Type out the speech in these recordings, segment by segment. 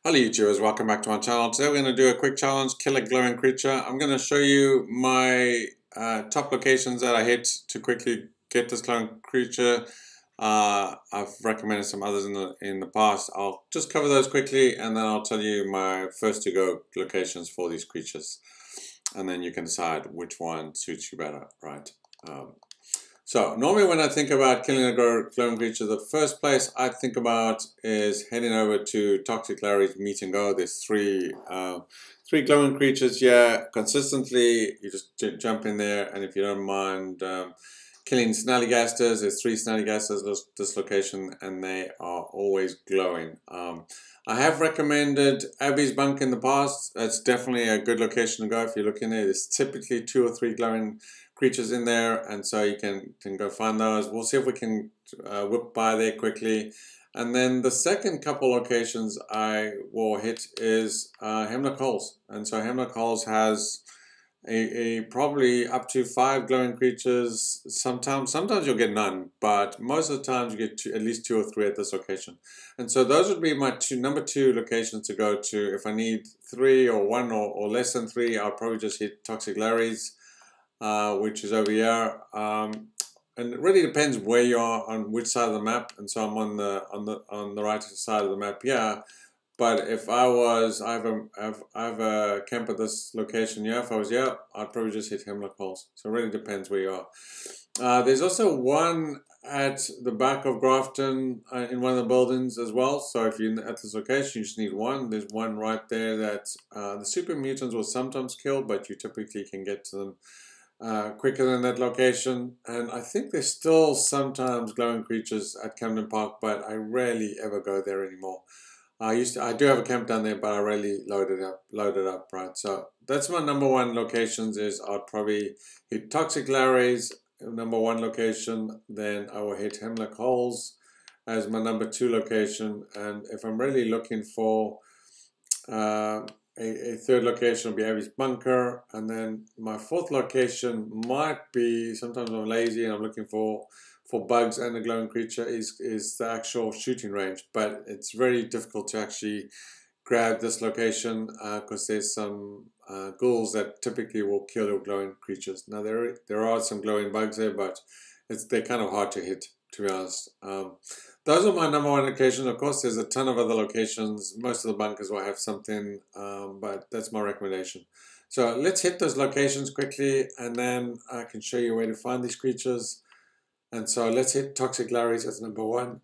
Hello YouTubers, welcome back to my channel. Today we're going to do a quick challenge, kill a glowing creature. I'm going to show you my top locations that I hit to quickly get this glowing creature. I've recommended some others in the past. I'll just cover those quickly and then I'll tell you my first to go locations for these creatures. And then you can decide which one suits you better, right? So normally when I think about killing a glowing creature, the first place I think about is heading over to Toxic Larry's Meet and Go. There's three glowing creatures here. Consistently, you just jump in there, and if you don't mind killing Snallygasters, there's 3 Snallygasters this location, and they are always glowing. I have recommended Abby's Bunk in the past. That's definitely a good location to go if you're looking there. There's typically 2 or 3 glowing creatures in there, and so you can go find those. We'll see if we can whip by there quickly. And then the second couple locations I will hit is Hemlock Halls. And so Hemlock Halls has a probably up to 5 glowing creatures. Sometimes you'll get none, but most of the times you get at least 2 or 3 at this location. And so those would be my number 2 locations to go to. If I need 3 or 1 or less than 3, I'll probably just hit Toxic Larry's, which is over here. And it really depends where you are on which side of the map. And so I'm on the right side of the map here. But if I have a camp at this location here. If I was here, I'd probably just hit Hemlock Halls. So it really depends where you are. There's also one at the back of Grafton in one of the buildings as well. So if you're at this location, you just need one. There's one right there that the super mutants will sometimes kill, but you typically can get to them quicker than that location. And I think there's still sometimes glowing creatures at Camden Park, but I rarely ever go there anymore. I do have a camp down there, but I rarely load it up, right? So that's my number 1 locations. Is I'd probably hit Toxic Larry's number 1 location, then I will hit Hemlock Halls as my number 2 location, and if I'm really looking for a 3rd location, will be Abby's Bunker, and then my 4th location might be, sometimes I'm lazy and I'm looking for bugs and a glowing creature, is the actual shooting range. But it's very difficult to actually grab this location because there's some ghouls that typically will kill your glowing creatures. Now there are some glowing bugs there, but they're kind of hard to hit, to be honest. Those are my number 1 locations. Of course, there's a ton of other locations. Most of the bunkers will have something, but that's my recommendation. So let's hit those locations quickly, and then I can show you where to find these creatures. And so let's hit Toxic Larry's as number 1.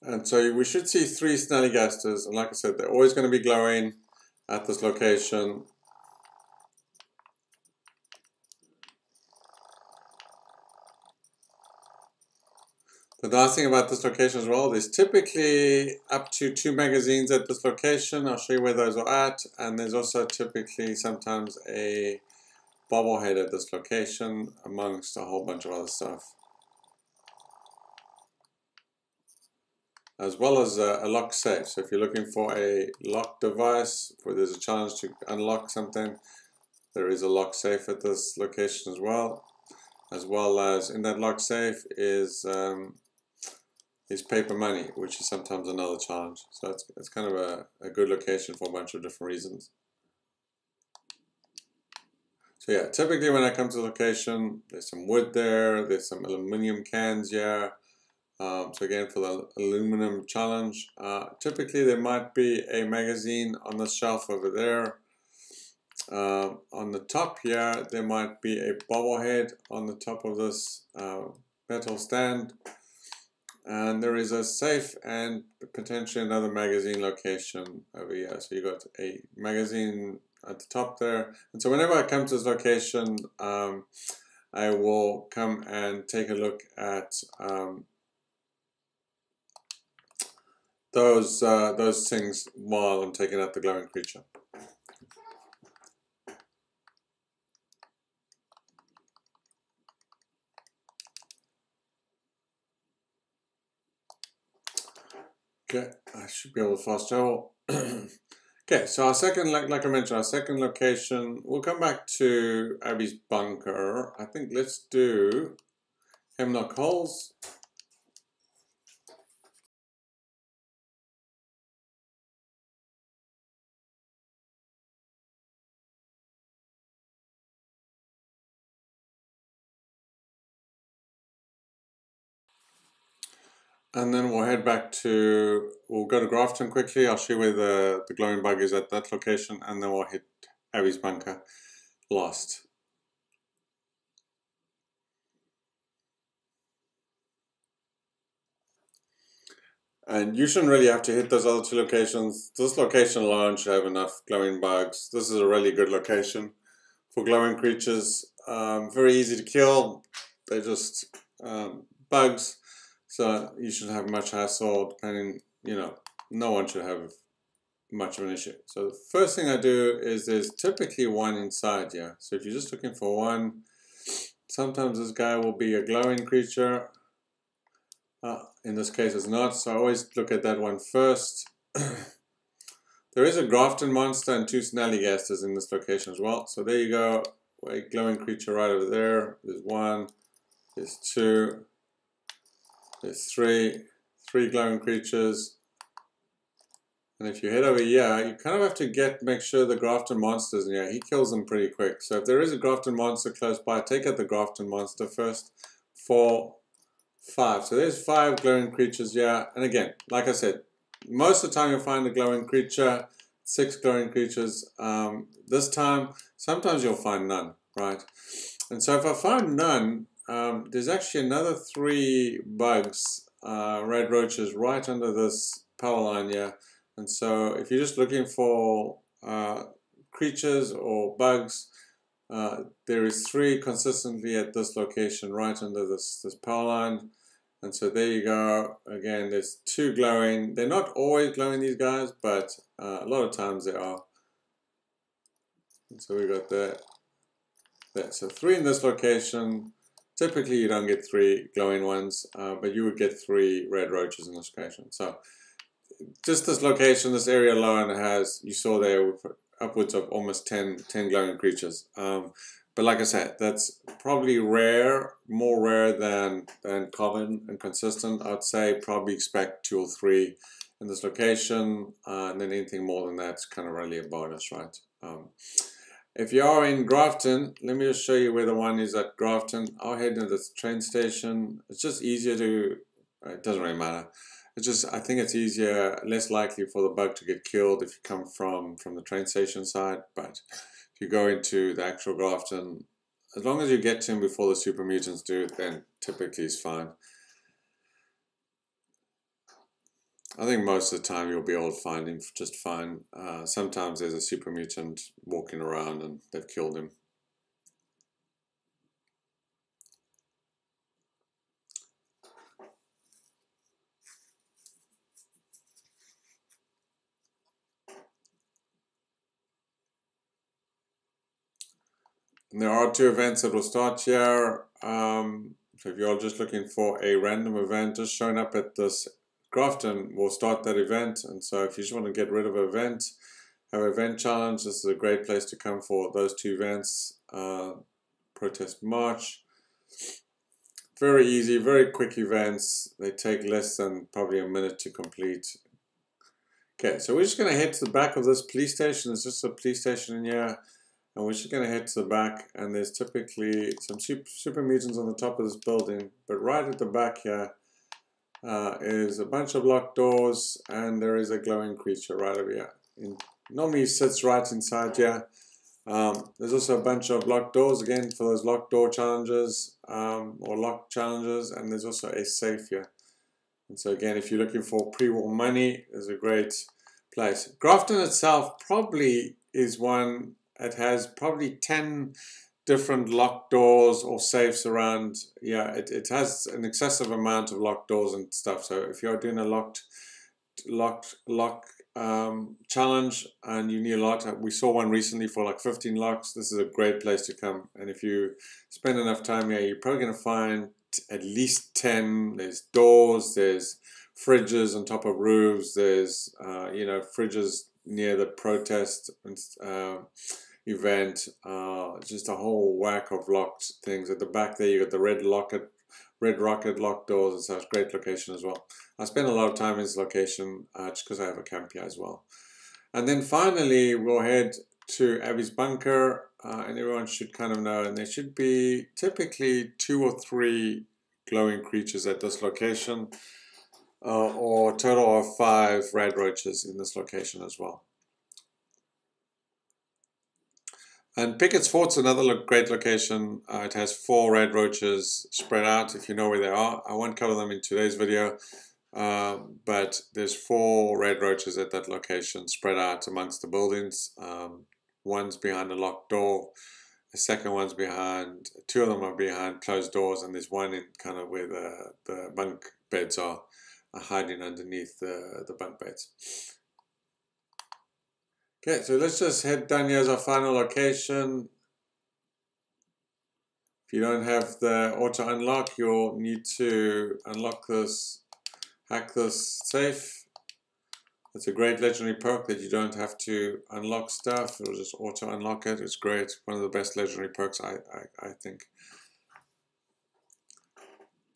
And so we should see 3 Snallygasters, and like I said, they're always going to be glowing at this location. The nice thing about this location as well, there's typically up to 2 magazines at this location. I'll show you where those are at, and there's also typically sometimes a bobblehead at this location, amongst a whole bunch of other stuff. As well as a lock safe. So if you're looking for a lock device, where there's a challenge to unlock something, there is a lock safe at this location as well. As well as in that lock safe is paper money, which is sometimes another challenge. So it's kind of a good location for a bunch of different reasons. So yeah, typically when I come to the location, there's some wood there, there's some aluminum cans here. So again, for the aluminum challenge, typically there might be a magazine on the shelf over there. On the top here, there might be a bobblehead on the top of this metal stand. And there is a safe and potentially another magazine location over here. So you got a magazine at the top there. And so whenever I come to this location, I will come and take a look at those things while I'm taking out the glowing creature. Okay, I should be able to fast travel. Okay, so our second, like I mentioned, our second location, we'll come back to Abby's bunker. I think let's do Hemlock Holes. And then we'll head back to, we'll go to Grafton quickly. I'll show you where the glowing bug is at that location, and then we'll hit Abby's bunker last. And you shouldn't really have to hit those other two locations. This location alone should have enough glowing bugs. This is a really good location for glowing creatures. Very easy to kill. They're just bugs. So you shouldn't have much hassle, depending, you know, no one should have much of an issue. So the first thing I do is there's typically one inside here. So if you're just looking for one, sometimes this guy will be a glowing creature. In this case it's not, so I always look at that one first. There is a Grafton monster and 2 Snallygasters in this location as well. So there you go, a glowing creature right over there. There's 1, there's 2, there's 3 glowing creatures. And if you head over here, you kind of have to make sure the Grafton monster's in here. He kills them pretty quick. So if there is a Grafton monster close by, take out the Grafton monster first. 4, 5. So there's 5 glowing creatures here. And again, like I said, most of the time you'll find a glowing creature, 6 glowing creatures. This time, sometimes you'll find none, right? And so if I find none, there's actually another 3 bugs, red roaches, right under this power line here. And so if you're just looking for creatures or bugs, there is 3 consistently at this location right under this power line. And so there you go. Again, there's 2 glowing. They're not always glowing, these guys, but a lot of times they are. And so we got that. There. So 3 in this location. Typically you don't get 3 glowing ones, but you would get 3 red roaches in this location. So just this location, this area alone has, you saw there, upwards of almost 10 glowing creatures. But like I said, that's probably rare, more rare than common and consistent. I'd say probably expect 2 or 3 in this location, and then anything more than that's kind of really a bonus, right? If you are in Grafton, let me just show you where the one is at Grafton. I'll head into the train station. It's just easier to, it doesn't really matter. It's just, I think it's easier, less likely for the bug to get killed if you come from the train station side. But if you go into the actual Grafton, as long as you get to him before the super mutants do, then typically it's fine. I think most of the time you'll be able to find him just fine. Sometimes there's a super mutant walking around and they've killed him. And there are 2 events that will start here. So if you're just looking for a random event just showing up at this Grafton, we'll start that event. And so if you just want to get rid of an event, have an event challenge, this is a great place to come for those 2 events. Protest March. Very easy, very quick events. They take less than probably a minute to complete. Okay, so we're just going to head to the back of this police station. There's just a police station in here. And we're just going to head to the back, and there's typically some super mutants on the top of this building. But right at the back here is a bunch of locked doors, and there is a glowing creature right over here. Normally he sits right inside here. There's also a bunch of locked doors, again, for those locked door challenges, or locked challenges, and there's also a safe here. And so again, if you're looking for pre-war money, there's a great place. Grafton itself, probably is one that has probably 10 different locked doors or safes around. Yeah, it has an excessive amount of locked doors and stuff. So if you're doing a lock challenge and you need a lot, we saw one recently for like 15 locks. This is a great place to come. And if you spend enough time here, you're probably going to find at least 10. There's doors, there's fridges on top of roofs, there's fridges near the protest event, just a whole whack of locked things. At the back there you got the Red Rocket locked doors. It's a great location as well. I spend a lot of time in this location just because I have a camp here as well. And then finally we'll head to Abby's bunker, and everyone should kind of know, and there should be typically 2 or 3 glowing creatures at this location, or a total of 5 red roaches in this location as well. And Pickett's Fort's another great location. It has 4 red roaches spread out, if you know where they are. I won't cover them in today's video, but there's 4 red roaches at that location spread out amongst the buildings. One's behind a locked door, the second one's behind, 2 of them are behind closed doors, and there's one in kind of where the bunk beds are hiding underneath the bunk beds. Okay, so let's just head down here as our final location. If you don't have the auto unlock, you'll need to unlock this, hack this safe. It's a great legendary perk that you don't have to unlock stuff. It'll just auto unlock it. It's great. One of the best legendary perks, I think.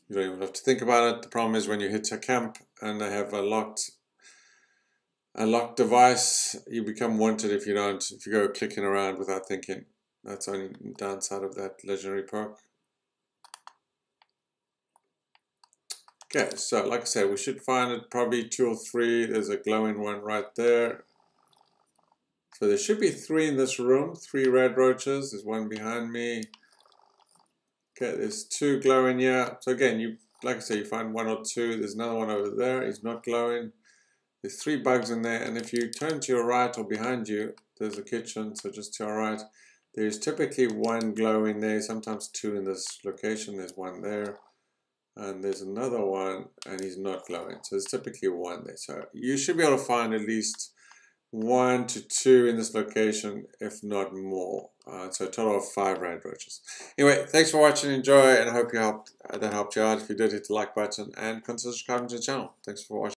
You don't even have to think about it. The problem is when you hit a camp and they have a locked device, you become wanted if you go clicking around without thinking. That's the only downside of that legendary perk. Okay, so like I said, we should find it probably 2 or 3. There's a glowing one right there. So there should be 3 in this room, 3 red roaches. There's one behind me. Okay, there's 2 glowing here. So again, like I say, you find 1 or 2. There's another one over there. He's not glowing. There's 3 bugs in there, and if you turn to your right or behind you, there's a kitchen, so just to your right, there's typically 1 glowing there, sometimes 2 in this location. There's 1 there, and there's another one, and he's not glowing, so there's typically 1 there. So you should be able to find at least 1 to 2 in this location, if not more. So a total of 5 red roaches. Anyway, thanks for watching, enjoy, and I hope that helped you out. If you did, hit the like button, and consider subscribing to the channel. Thanks for watching.